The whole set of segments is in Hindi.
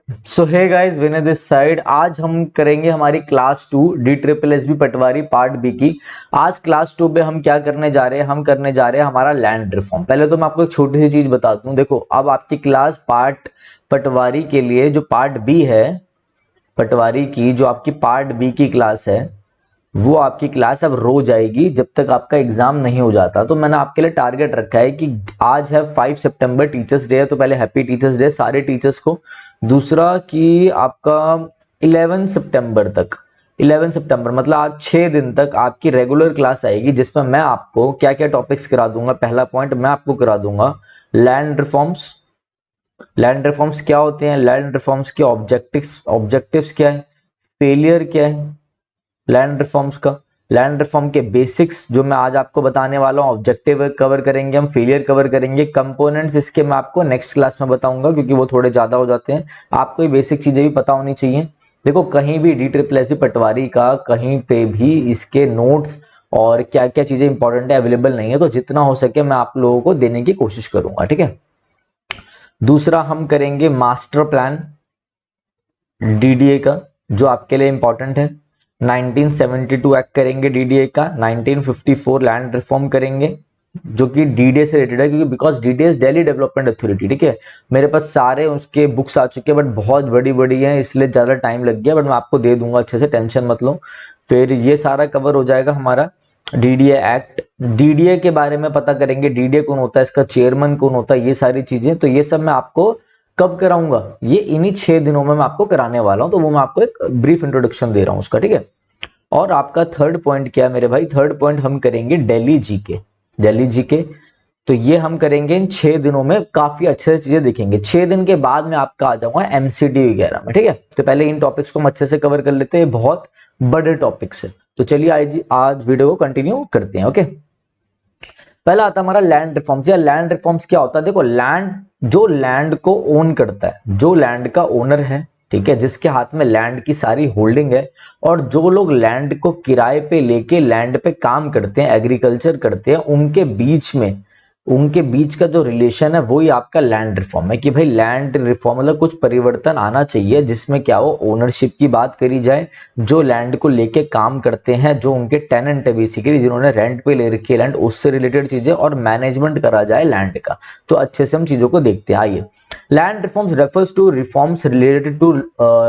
So hey guys, Vinay this side. आज हम करेंगे हमारी class 2 DSSB Patwari part B की। आज क्लास 2 में हम क्या करने जा रहे हैं? हम करने जा रहे हैं हमारा लैंड रिफॉर्म। पहले तो मैं आपको एक छोटी सी चीज बता दूं। देखो, अब आपकी क्लास पार्ट पटवारी के लिए जो पार्ट बी है, पटवारी की जो आपकी पार्ट बी की क्लास है, वो आपकी क्लास अब रो जाएगी जब तक आपका एग्जाम नहीं हो जाता। तो मैंने आपके लिए टारगेट रखा है कि आज है 5 सितंबर टीचर्स डे है, तो पहले हैप्पी टीचर्स डे सारे टीचर्स को। दूसरा कि आपका 11 सितंबर तक, 11 सितंबर मतलब आज 6 दिन तक आपकी रेगुलर क्लास आएगी, जिसमें मैं आपको क्या क्या टॉपिक्स करा दूंगा। पहला पॉइंट मैं आपको करा दूंगा लैंड रिफॉर्म्स। लैंड रिफॉर्म्स क्या होते हैं, लैंड रिफॉर्म्स के ऑब्जेक्टिव्स क्या है, फेलियर क्या है लैंड रिफॉर्म्स का, लैंड रिफॉर्म के बेसिक्स जो मैं आज आपको बताने वाला हूं। ऑब्जेक्टिव कवर करेंगे हम, फेलियर कवर करेंगे, कंपोनेंट्स इसके मैं आपको नेक्स्ट क्लास में बताऊंगा क्योंकि वो थोड़े ज्यादा हो जाते हैं। आपको ये बेसिक चीजें भी पता होनी चाहिए। देखो, कहीं भी DSSB पटवारी का कहीं पे भी इसके नोट्स और क्या क्या चीजें इंपॉर्टेंट है अवेलेबल नहीं है, तो जितना हो सके मैं आप लोगों को देने की कोशिश करूंगा, ठीक है। दूसरा हम करेंगे मास्टर प्लान DDA का, जो आपके लिए इंपॉर्टेंट है। 1972 एक्ट करेंगे DDA का। 1954 लैंड रिफॉर्म करेंगे जो कि DDA से रिलेटेड है, क्योंकि because DDA Delhi development authority, ठीक है। मेरे पास सारे उसके बुक्स आ चुके हैं बट बहुत बड़ी बड़ी हैं, इसलिए ज़्यादा टाइम लग गया, बट मैं आपको दे दूंगा अच्छे से, टेंशन मत लो। फिर ये सारा कवर हो जाएगा हमारा DDA एक्ट। DDA के बारे में पता करेंगे, DDA कौन होता है, इसका चेयरमैन कौन होता है, ये सारी चीजें। तो ये सब मैं आपको कब कराऊंगा? ये इन्हीं 6 दिनों में मैं आपको कराने वाला हूं, तो वो मैं आपको एक ब्रीफ इंट्रोडक्शन दे रहा हूं उसका, ठीक है। और आपका थर्ड पॉइंट क्या है मेरे भाई? थर्ड पॉइंट हम करेंगे दिल्ली जीके। दिल्ली जीके तो ये हम करेंगे इन 6 दिनों में, काफी अच्छे से चीजें देखेंगे। 6 दिन के बाद मैं आपका आ जाऊंगा MCD वगैरह में, ठीक है। तो पहले इन टॉपिक्स को हम अच्छे से कवर कर लेते हैं, बहुत बड़े टॉपिक्स है। तो चलिए आज वीडियो को कंटिन्यू करते हैं, ओके। पहला आता है हमारा लैंड रिफॉर्म्स। या लैंड रिफॉर्म्स क्या होता है? देखो, लैंड, जो लैंड को ओन करता है, जो लैंड का ओनर है, ठीक है, जिसके हाथ में लैंड की सारी होल्डिंग है, और जो लोग लैंड को किराए पे लेके लैंड पे काम करते हैं, एग्रीकल्चर करते हैं, उनके बीच का जो रिलेशन है वही आपका लैंड रिफॉर्म है। कि भाई लैंड रिफॉर्म मतलब कुछ परिवर्तन आना चाहिए, जिसमें क्या हो, ओनरशिप की बात करी जाए। जो लैंड को लेके काम करते हैं, जो उनके टेनेंट है बेसिकली, जिन्होंने रेंट पे ले रखी है लैंड, उससे रिलेटेड चीजें, और मैनेजमेंट करा जाए लैंड का। तो अच्छे से हम चीजों को देखते हैं, आइए। Land reforms refers to reforms related to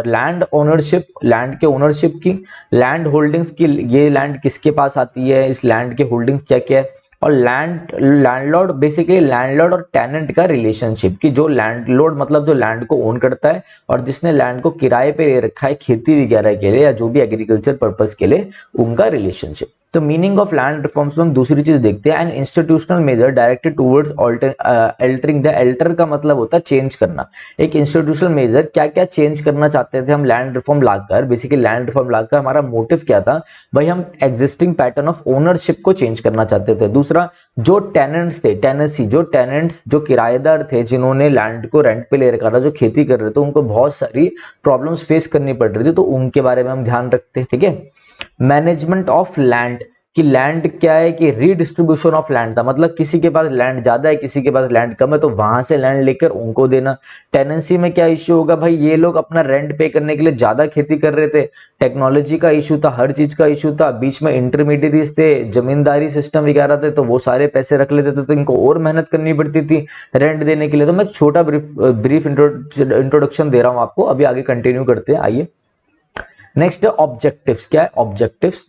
land ownership, land के ओनरशिप की, लैंड होल्डिंग्स की, ये लैंड किसके पास आती है, इस लैंड के होल्डिंग्स क्या क्या है, और लैंडलॉर्ड, बेसिकली लैंडलॉर्ड और टेनेंट का रिलेशनशिप। कि जो लैंडलॉर्ड मतलब जो लैंड को ओन करता है, और जिसने लैंड को किराए पे ले रखा है खेती वगैरह के लिए या जो भी एग्रीकल्चर पर्पस के लिए, उनका रिलेशनशिप। तो मीनिंग ऑफ लैंड रिफॉर्म्स में हम दूसरी चीज देखते हैं, an institutional measure directed towards altering the, alter का मतलब होता है चेंज करना। एक इंस्टीट्यूशनल मेजर, क्या क्या चेंज करना चाहते थे हम लैंड रिफॉर्म लाकर, बेसिकली लैंड रिफॉर्म लाकर हमारा मोटिव क्या था भाई? हम एग्जिस्टिंग पैटर्न ऑफ ओनरशिप को चेंज करना चाहते थे। दूसरा, जो टेनेंट्स थे, टेनेंसी, जो टेनेंट्स, जो किराएदार थे, जिन्होंने लैंड को रेंट पे ले रखा था, जो खेती कर रहे थे, उनको बहुत सारी प्रॉब्लम्स फेस करनी पड़ रही थी, तो उनके बारे में हम ध्यान रखते हैं, ठीक है। मैनेजमेंट ऑफ लैंड, कि लैंड क्या है, कि रीडिस्ट्रीब्यूशन ऑफ लैंड था, मतलब किसी के पास लैंड ज्यादा है, किसी के पास लैंड कम है, तो वहां से लैंड लेकर उनको देना। टेनेंसी में क्या इश्यू होगा भाई? ये लोग अपना रेंट पे करने के लिए ज्यादा खेती कर रहे थे, टेक्नोलॉजी का इशू था, हर चीज का इशू था, बीच में इंटरमीडियरीज थे, जमींदारी सिस्टम वगैरह थे, तो वो सारे पैसे रख लेते थे, तो इनको और मेहनत करनी पड़ती थी रेंट देने के लिए। तो मैं छोटा ब्रीफ इंट्रोडक्शन दे रहा हूं आपको, अभी आगे कंटिन्यू करते हैं, आइए। Next objectives. क्या है ऑब्जेक्टिव्स?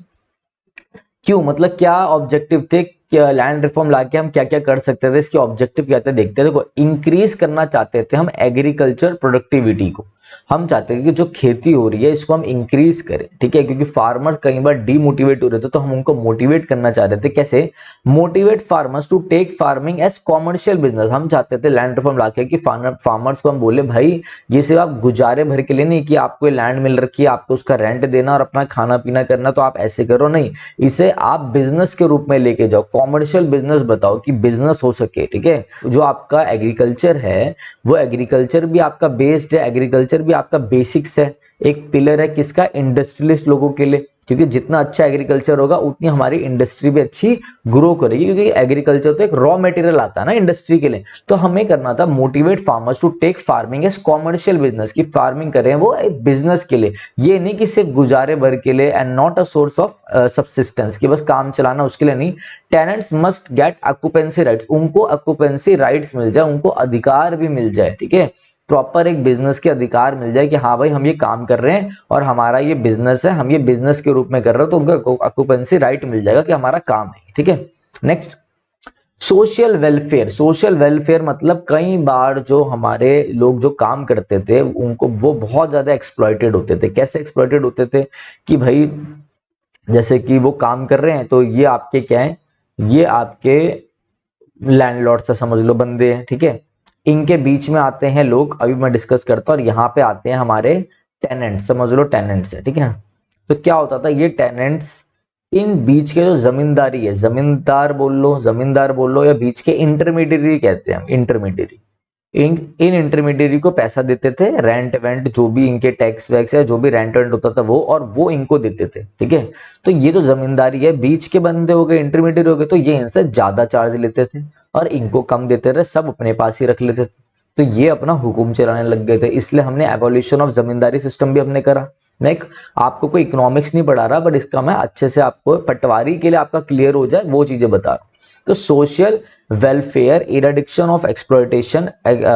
क्यों, मतलब क्या ऑब्जेक्टिव थे, क्या लैंड रिफॉर्म लाके हम क्या क्या कर सकते थे, इसके ऑब्जेक्टिव क्या थे देखते हैं। देखो, इंक्रीज करना चाहते थे हम एग्रीकल्चर प्रोडक्टिविटी को। हम चाहते थे कि जो खेती हो रही है इसको हम इंक्रीज करें, ठीक है, क्योंकि फार्मर्स कई बार डीमोटिवेट हो रहे थे, तो हम उनको मोटिवेट करना चाह रहे थे। कैसे? Motivate farmers to take farming as commercial business. हम चाहते थे लैंड रिफॉर्म लाके कि फार्मर्स को हम बोले भाई, ये सिर्फ आप गुजारे भर के लिए नहीं, कि आपको लैंड मिल रखी है, आपको उसका रेंट देना और अपना खाना पीना करना, तो आप ऐसे करो नहीं, इसे आप बिजनेस के रूप में लेके जाओ, कॉमर्शियल बिजनेस बताओ कि बिजनेस हो सके, ठीक है। जो आपका एग्रीकल्चर है, वो एग्रीकल्चर भी आपका बेस्ड है, एग्रीकल्चर भी आपका बेसिक्स है, एक पिलर है किसका? इंडस्ट्रियलिस्ट लोगों के लिए। क्योंकि जितना अच्छा एग्रीकल्चर होगा उतनी हमारी इंडस्ट्री भी अच्छी ग्रो करेगी, क्योंकि एग्रीकल्चर तो एक रॉ मटेरियल आता है ना इंडस्ट्री के लिए। तो हमें करना था motivate farmers to take farming as commercial business, की फार्मिंग करें वो एक बिजनेस के लिए, ये नहीं कि सिर्फ गुजारे भर के लिए and not a source of subsistence, कि बस काम चलाना उसके लिए नहीं। Tenants must get occupancy rights, उनको ऑक्यूपेंसी राइट्स मिल जाए, उनको अधिकार भी मिल जाए, ठीक है, प्रॉपर एक बिजनेस के अधिकार मिल जाए कि हाँ भाई हम ये काम कर रहे हैं और हमारा ये बिजनेस है, हम ये बिजनेस के रूप में कर रहे हो, तो उनको ऑक्यूपेंसी राइट मिल जाएगा कि हमारा काम है, ठीक है। Next, social welfare. Social welfare मतलब कई बार जो हमारे लोग जो काम करते थे उनको वो बहुत ज्यादा एक्सप्लॉइटेड होते थे। कैसे एक्सप्लॉइटेड होते थे कि भाई जैसे कि वो काम कर रहे हैं तो ये आपके क्या है, ये आपके लैंडलॉर्ड से समझ लो बंदे हैं, ठीक है, इनके बीच में आते हैं लोग, अभी मैं डिस्कस करता हूँ, और यहाँ पे आते हैं हमारे टेनेंट, समझ लो टेनेंट्स है, ठीक है। तो क्या होता था, ये टेनेंट्स इन बीच के जो जमींदारी है, जमींदार बोल लो या बीच के इंटरमीडियरी कहते हैं हम, इंटरमीडियरी, इन इंटरमीडियरी को पैसा देते थे, रेंट वेंट जो भी इनके टैक्स वैक्स या जो भी रेंट वेंट होता था वो, और वो इनको देते थे, ठीक है। तो ये जो जमींदारी है, बीच के बंदे हो गए, इंटरमीडियरी हो गए, तो ये इनसे ज्यादा चार्ज लेते थे और इनको कम देते रहे, सब अपने पास ही रख लेते थे। तो ये अपना हुकुम चलाने लग गए थे, इसलिए हमने एबोलिशन ऑफ जमींदारी सिस्टम भी हमने करा। मैं आपको कोई इकोनॉमिक्स नहीं पढ़ा रहा, बट इसका मैं अच्छे से आपको पटवारी के लिए आपका क्लियर हो जाए वो चीजें बता रहा हूं। तो social welfare, eradication of exploitation,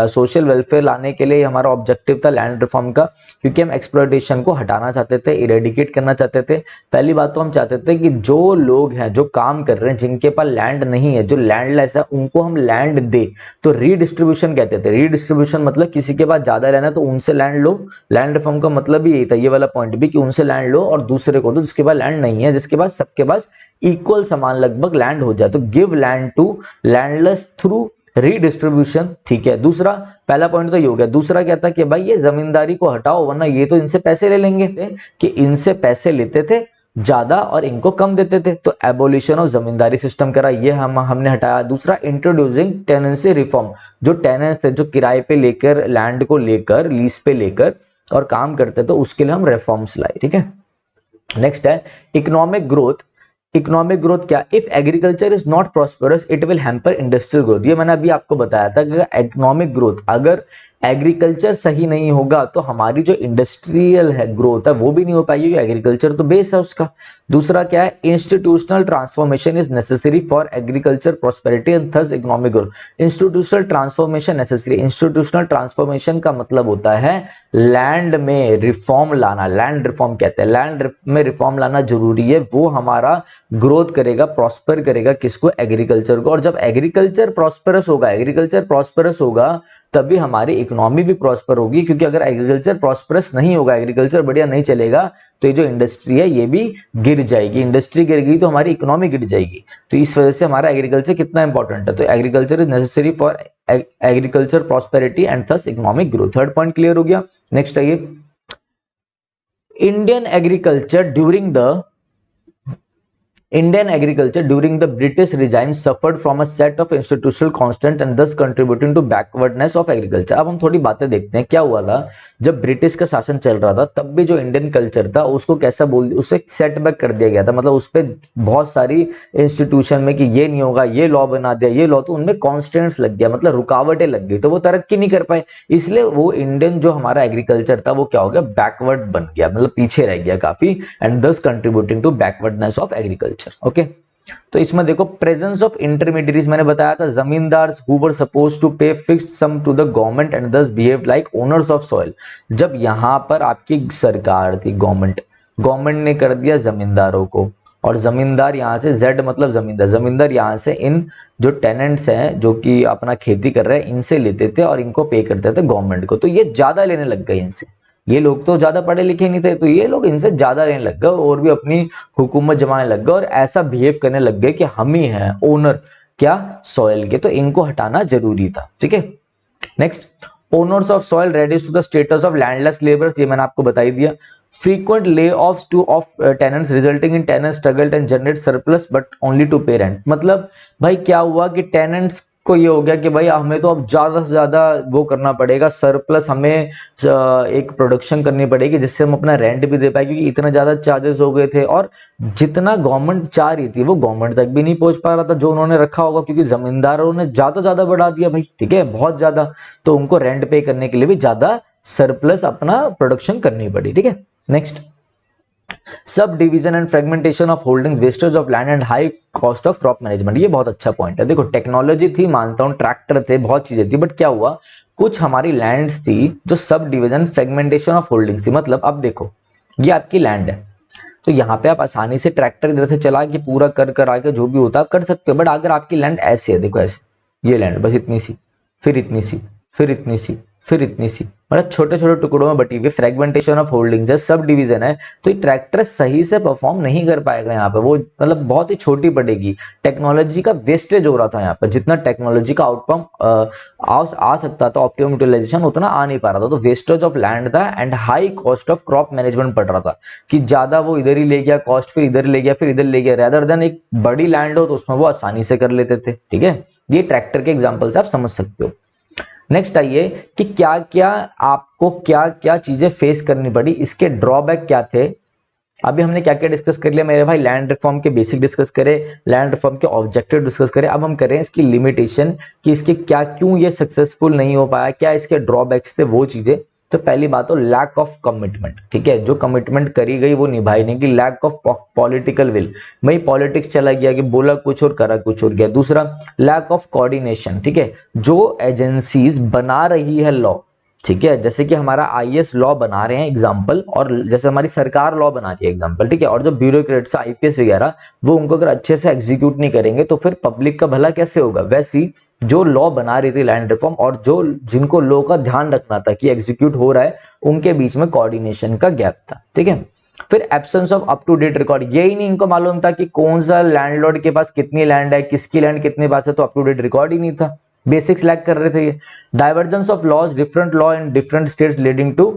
social welfare लाने के लिए हमारा ऑब्जेक्टिव था लैंड रिफॉर्म का, क्योंकि हम एक्सप्लॉयटेशन को हटाना चाहते थे, इरेडिकेट करना चाहते थे। पहली बात तो हम चाहते थे कि जो लोग हैं जो काम कर रहे हैं, जिनके पास लैंड नहीं है, जो लैंडलेस है, उनको हम लैंड दे। तो रीडिस्ट्रीब्यूशन कहते थे, रीडिस्ट्रीब्यूशन मतलब किसी के पास ज्यादा लैंड है तो उनसे लैंड लो। लैंड रिफॉर्म का मतलब भी यही था, ये वाला पॉइंट भी, कि उनसे लैंड लो और दूसरे को दो जिसके पास लैंड नहीं है, जिसके पास सबके पास इक्वल समान लगभग लैंड हो जाए। तो give land to landless through redistribution, ठीक है। दूसरा, पहला पॉइंट तो ये हो गया। दूसरा क्या था कि भाई ये जमींदारी को हटाओ, वरना ये तो इनसे पैसे ले लेंगे, कि इनसे पैसे लेते थे ज्यादा और इनको कम देते थे। तो एबोलिशन ऑफ जमींदारी सिस्टम करा, ये हमने हटाया। दूसरा, इंट्रोड्यूसिंग टेनेंसी रिफॉर्म, जो टेनेंट्स थे, जो किराए पे लेकर लैंड को लेकर लीज पे लेकर और काम करते थे, उसके लिए हम रिफॉर्म्स लाए, ठीक है। नेक्स्ट है इकोनॉमिक ग्रोथ। इकोनॉमिक ग्रोथ क्या, if agriculture is not prosperous it will hamper industrial growth. ये मैंने अभी आपको बताया था कि इकोनॉमिक ग्रोथ, अगर एग्रीकल्चर सही नहीं होगा तो हमारी जो इंडस्ट्रियल है ग्रोथ है वो भी नहीं हो पाएगी, एग्रीकल्चर तो बेस है उसका। दूसरा क्या है, institutional transformation is necessary for agriculture prosperity and thus economic growth. Institutional transformation necessary, institutional transformation का मतलब होता है लैंड में रिफॉर्म लाना, लैंड रिफॉर्म कहते हैं, लैंड में रिफॉर्म लाना जरूरी है, वो हमारा ग्रोथ करेगा, प्रॉस्पर करेगा किसको, एग्रीकल्चर को। और जब एग्रीकल्चर प्रॉस्परस होगा तभी हमारी इकोनॉमी भी प्रॉस्पर होगी, क्योंकि अगर एग्रीकल्चर प्रॉस्परस नहीं होगा, एग्रीकल्चर बढ़िया नहीं चलेगा, तो ये जो इंडस्ट्री है ये भी गिर जाएगी। इंडस्ट्री गिर गई तो हमारी इकोनॉमी गिर जाएगी। तो इस वजह से हमारा एग्रीकल्चर कितना इंपॉर्टेंट है। तो agriculture is necessary for agriculture prosperity and thus economic growth. Third point clear हो गया। नेक्स्ट आइए, Indian agriculture during the British regime suffered from a set of institutional constant and thus contributing to backwardness of agriculture। अब हम थोड़ी बातें देखते हैं क्या हुआ था जब ब्रिटिश का शासन चल रहा था, तब भी जो इंडियन कल्चर था उसको कैसा उसे सेटबैक कर दिया गया था। मतलब उस पर बहुत सारी इंस्टीट्यूशन में कि ये नहीं होगा, ये लॉ बना दिया, ये लॉ, तो उनमें कॉन्स्टेंट्स लग गया, मतलब रुकावटें लग गई, तो वो तरक्की नहीं कर पाए। इसलिए वो इंडियन जो हमारा एग्रीकल्चर था वो क्या हो गया, बैकवर्ड बन गया, मतलब पीछे रह गया काफी, and thus contributing to backwardness of agriculture. Okay, तो इसमें देखो प्रेजेंस ऑफ इंटरमीडियरीज, मैंने बताया था zamindar who were suppose to pay fixed sum to the government and thus behaved like owners of soil. जब यहां पर आपकी सरकार थी, गवर्नमेंट ने कर दिया जमींदारों को, और जमींदार यहां से जेड मतलब जमींदार यहां से इन जो टेनेंट्स हैं जो कि अपना खेती कर रहे हैं इनसे लेते थे और इनको पे करते थे गवर्नमेंट को। तो ये ज्यादा लेने लग गए इनसे, ये लोग तो ज्यादा पढ़े लिखे नहीं थे, तो ये लोग इनसे ज्यादा लेने लग गए और भी अपनी हुकूमत जमाने लग गए और ऐसा बिहेव करने लग गए कि हम ही हैं ओनर क्या, सॉइल के। तो इनको हटाना जरूरी था, ठीक है। Next, owners of soil reduce to the status of landless labours, ये मैंने आपको बता ही दिया। Frequent layoffs to of tenants resulting in tenants struggle and generate surplus but only to pay rent. मतलब भाई क्या हुआ कि टेनेंट्स को ये हो गया कि भाई हमें तो अब ज्यादा से ज्यादा वो करना पड़ेगा, सरप्लस हमें एक प्रोडक्शन करनी पड़ेगी जिससे हम अपना रेंट भी दे पाए, क्योंकि इतना ज्यादा चार्जेस हो गए थे और जितना गवर्नमेंट चाह रही थी वो गवर्नमेंट तक भी नहीं पहुंच पा रहा था जो उन्होंने रखा होगा, क्योंकि जमींदारों ने ज्यादा बढ़ा दिया भाई, ठीक है, बहुत ज्यादा। तो उनको रेंट पे करने के लिए भी ज्यादा सरप्लस अपना प्रोडक्शन करनी पड़ी, ठीक है। Next, sub division and fragmentation of holding, wastage of land and high cost of crop management. ये बहुत अच्छा पॉइंट है। देखो टेक्नोलॉजी थी, मानता हूं, ट्रैक्टर थे, बहुत चीजें थी, बट क्या हुआ, कुछ हमारी लैंड्स थी जो sub division fragmentation of holdings थी। मतलब अब देखो ये आपकी लैंड है, तो यहाँ पे आप आसानी से ट्रैक्टर इधर से चला के पूरा कर आके जो भी होता है आप कर सकते हो। बट अगर आपकी लैंड ऐसे है, देखो ऐसे, ये लैंड बस इतनी सी, फिर इतनी सी, फिर इतनी सी, फिर इतनी सी, मतलब छोटे छोटे टुकड़ों में बटी हुई फ्रेगमेंटेशन ऑफ होल्डिंग्स है, सब डिवीजन है, तो ये ट्रैक्टर सही से परफॉर्म नहीं कर पाएगा यहाँ पे, वो मतलब बहुत ही छोटी पड़ेगी। टेक्नोलॉजी का वेस्टेज हो रहा था यहाँ पे, जितना टेक्नोलॉजी का आउटकम आ सकता था ऑप्टिमम यूटिलाइजेशन उतना आ नहीं पा रहा था, तो वेस्टेज ऑफ लैंड था and high cost of crop management पड़ रहा था कि ज्यादा वो इधर ही ले गया कॉस्ट, फिर इधर ले गया, फिर इधर ले गया, रेदर देन एक बड़ी लैंड हो तो उसमें वो आसानी से कर लेते थे, ठीक है। ये ट्रैक्टर के एग्जाम्पल से आप समझ सकते हो। नेक्स्ट आइए कि क्या क्या आपको क्या क्या चीजें फेस करनी पड़ी, इसके ड्रॉबैक क्या थे। अभी हमने क्या क्या डिस्कस कर लिया मेरे भाई, लैंड रिफॉर्म के बेसिक डिस्कस करें, लैंड रिफॉर्म के ऑब्जेक्टिव डिस्कस करें। अब हम करें इसकी लिमिटेशन कि इसके क्या, क्यों ये सक्सेसफुल नहीं हो पाया, क्या इसके ड्रॉबैक्स थे, वो चीजें। तो पहली बात तो लैक ऑफ कमिटमेंट, ठीक है, जो कमिटमेंट करी गई वो निभाई नहीं गई, लैक ऑफ पॉलिटिकल विल, भाई पॉलिटिक्स चला गया कि बोला कुछ और करा कुछ और गया। दूसरा, लैक ऑफ कोऑर्डिनेशन, ठीक है, जो एजेंसीज बना रही है लॉ, ठीक है, जैसे कि हमारा आईएएस लॉ बना रहे हैं एग्जांपल, और जैसे हमारी सरकार लॉ बना रही है एग्जांपल, ठीक है, और जो ब्यूरोक्रेट्स आईपीएस वगैरह वो उनको अगर अच्छे से एग्जीक्यूट नहीं करेंगे तो फिर पब्लिक का भला कैसे होगा। वैसी जो लॉ बना रही थी लैंड रिफॉर्म, और जो जिनको लॉ का ध्यान रखना था कि एग्जीक्यूट हो रहा है, उनके बीच में कोऑर्डिनेशन का गैप था, ठीक है। फिर absence of up to date record, यही नहीं इनको मालूम था कि कौन सा लैंडलॉर्ड के पास कितनी लैंड है, किसकी लैंड कितने पास है, तो अप टू डेट रिकॉर्ड ही नहीं था, बेसिक्स लैक कर रहे थे ये। Divergence of laws, different law in different states leading to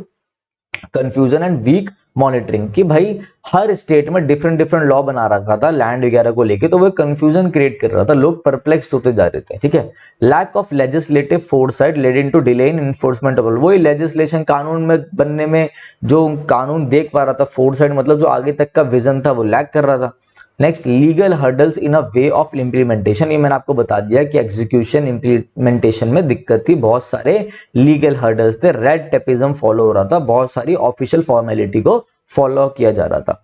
confusion and weak monitoring, कि भाई हर स्टेट में डिफरेंट डिफरेंट लॉ बना रखा था लैंड वगैरह को लेके, तो वो कंफ्यूजन क्रिएट कर रहा था, लोग परप्लेक्स्ड होते जा रहे थे, ठीक है। Lack of legislative foresight leading to delay in enforcement of, वही लेजिस्लेशन कानून में बनने में जो कानून देख पा रहा था, फोरसाइट मतलब जो आगे तक का विजन था वो लैक कर रहा था। Next, legal hurdles in a way of implementation, ये मैंने आपको बता दिया कि एग्जीक्यूशन इम्प्लीमेंटेशन में दिक्कत थी, बहुत सारे लीगल हर्डल्स थे, रेड टेपिज्म फॉलो हो रहा था, बहुत सारी ऑफिशियल फॉर्मेलिटी को फॉलो किया जा रहा था।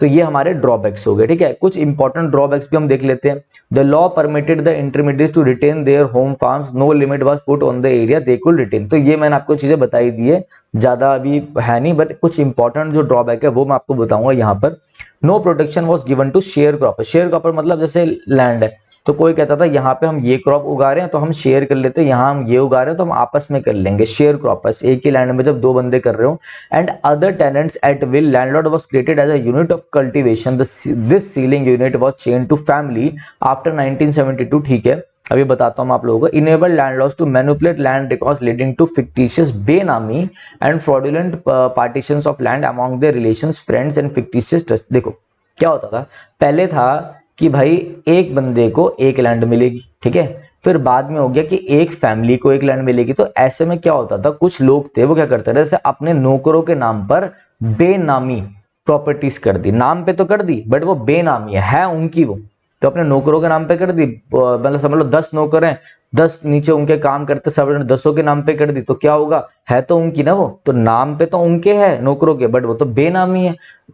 तो ये हमारे ड्रॉबैक्स हो गए, ठीक है। कुछ इंपॉर्टेंट ड्रॉबैक्स भी हम देख लेते हैं। The law permitted the intermediates to retain their home farms, no limit was put on the area they could retain. तो ये मैंने आपको चीजें बताई दी है, ज्यादा अभी है नहीं, बट कुछ इंपॉर्टेंट जो ड्रॉबैक है वो मैं आपको बताऊंगा यहाँ पर। No protection was given to share cropper, share cropper मतलब जैसे लैंड है तो कोई कहता था यहाँ पे हम ये क्रॉप उगा रहे हैं तो हम शेयर कर लेते हैं, यहाँ हम ये उगा रहे हैं तो हम आपस में कर लेंगे, शेयर क्रॉपर्स, एक ही लैंड में जब दो बंदे कर रहे हो। And other tenants at will, landlord was created as a unit of cultivation, this ceiling unit was change to family after 1972, ठीक है। अभी बताता हूं आप लोगों को। Enable landlords to manipulate land records leading to fictitious benami and fraudulent partitions of land among their relations, friends and fictitious trust. देखो क्या होता था, पहले था कि भाई एक बंदे को एक लैंड मिलेगी, ठीक है, फिर बाद में हो गया कि एक फैमिली को एक लैंड मिलेगी। तो ऐसे में क्या होता था, कुछ लोग थे वो क्या करते थे, जैसे अपने नौकरों के नाम पर बेनामी प्रॉपर्टीज कर दी, नाम पे तो कर दी बट वो बेनामी है उनकी, वो तो अपने नौकरों के नाम पे कर दी, मतलब समझ लो 10 नौकर हैं, 10 नीचे उनके काम करते, सब 10 के नाम पे कर दी, तो क्या होगा, है तो उनकी ना, वो तो नाम पे तो उनके है नौकरों के, बट वो तो बेनामी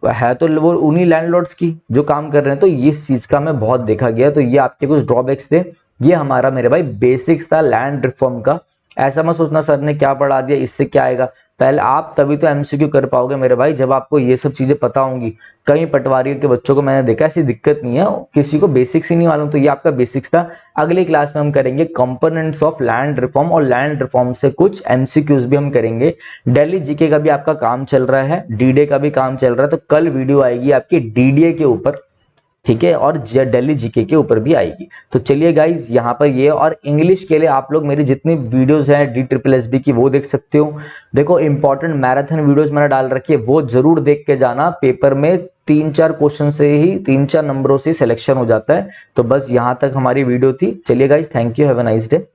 है तो वो उन्हीं लैंडलॉर्ड्स की जो काम कर रहे हैं। तो इस चीज का मैं बहुत देखा गया, तो ये आपके कुछ ड्रॉबैक्स थे। ये हमारा मेरे भाई बेसिक्स था लैंड रिफॉर्म का। ऐसा मत सोचना सर ने क्या पढ़ा दिया इससे क्या आएगा, पहले आप तभी तो एमसीक्यू कर पाओगे मेरे भाई जब आपको ये सब चीजें पता होंगी। कई पटवारियों के बच्चों को मैंने देखा, ऐसी दिक्कत नहीं है, किसी को बेसिक्स ही नहीं मालूम, तो ये आपका बेसिक्स था। अगली क्लास में हम करेंगे कंपोनेंट्स ऑफ लैंड रिफॉर्म, और लैंड रिफॉर्म से कुछ एमसीक्यूज भी हम करेंगे। दिल्ली जीके का भी आपका काम चल रहा है, डीडे का भी काम चल रहा है, तो कल वीडियो आएगी आपकी डीडीए के ऊपर, ठीक है, और दिल्ली जीके के ऊपर भी आएगी। तो चलिए गाइज यहाँ पर ये, और इंग्लिश के लिए आप लोग मेरी जितनी वीडियोस हैं DSSB की वो देख सकते हो। देखो इंपॉर्टेंट मैराथन वीडियोस मैंने डाल रखी है, वो जरूर देख के जाना, पेपर में 3-4 क्वेश्चन से ही 3-4 नंबरों से सिलेक्शन हो जाता है। तो बस यहाँ तक हमारी वीडियो थी। चलिए guys, thank you, have a nice day.